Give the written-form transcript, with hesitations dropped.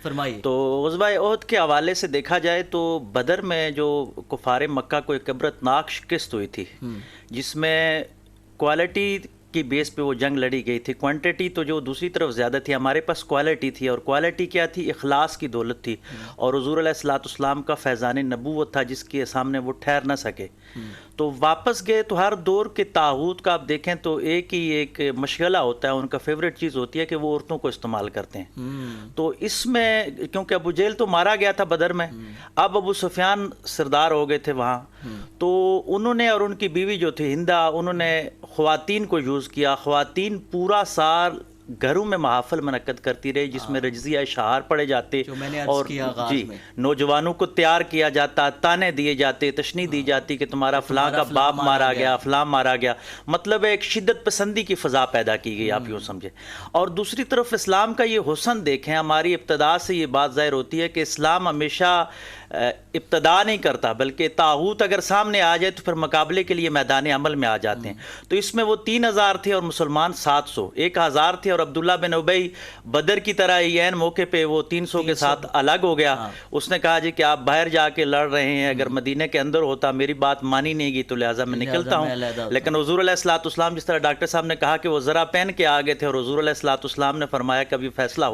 فرمائیے۔ تو غزوہ احد کے حوالے سے دیکھا جائے تو بدر میں جو کفار مکہ کو ایک عبرتناک شکست ہوئی تھی، جس میں کوالٹی کی بیس پہ وہ جنگ لڑی گئی تھی، کوانٹٹی تو جو دوسری طرف زیادہ تھی، ہمارے پاس کوالٹی تھی، اور کوالٹی کیا تھی؟ اخلاص کی دولت تھی، اور حضور علیہ الصلوۃ والسلام کا فیضان نبوت تھا جس کے سامنے وہ ٹھہر نہ سکے۔ تو واپس گئے تو ہر دور کے طاغوت کا آپ دیکھیں تو ایک مشغلہ ہوتا ہے، ان کا فیوریٹ چیز ہوتی ہے کہ وہ عورتوں کو استعمال کرتے ہیں۔ تو اس میں کیونکہ ابو جہل تو مارا گیا تھا بدر میں، اب ابو سفیان سردار ہو گئے تھے وہاں، تو انہوں نے اور ان کی بیوی جو تھی ہندا، انہوں نے خواتین کو یوز کیا۔ خواتین پورا سال گھروں میں محافل منعقد کرتی رہی جس میں رجزیہ اشعار پڑھے جاتے، جو میں نے عرض اور کیا آغاز میں، نوجوانوں کو تیار کیا جاتا، تانے دیے جاتے، تشنیع دی جاتی کہ تمہارا فلاں کا باپ مارا گیا، فلاں مارا گیا، مطلب ایک شدت پسندی کی فضا پیدا کی گئی، آپ یوں سمجھے۔ اور دوسری طرف اسلام کا یہ حسن دیکھیں، ہماری ابتدا سے یہ بات ظاہر ہوتی ہے کہ اسلام ہمیشہ ابتدا نہیں کرتا، بلکہ طاغوت اگر سامنے آ جائے تو پھر مقابلے کے لیے میدان عمل میں آ جاتے ہیں۔ تو اس میں وہ 3000 تھے اور مسلمان 700، 1000 تھے، اور عبداللہ بن ابی بدر کی طرح ہی عین موقع پہ وہ 300 کے ساتھ الگ ہو گیا۔ اس نے کہا جی کہ آپ باہر جا کے لڑ رہے ہیں، اگر مدینہ کے اندر ہوتا میری بات مانی نہیں گی تو لہٰذا میں نکلتا ہوں۔ لیکن حضور علیہ الصلوۃ والسلام، جس طرح ڈاکٹر صاحب نے کہا کہ وہ ذرا پہن کے آ گئے تھے، اور حضور علیہ الصلوۃ والسلام نے فرمایا کہ اب یہ فیصلہ ہو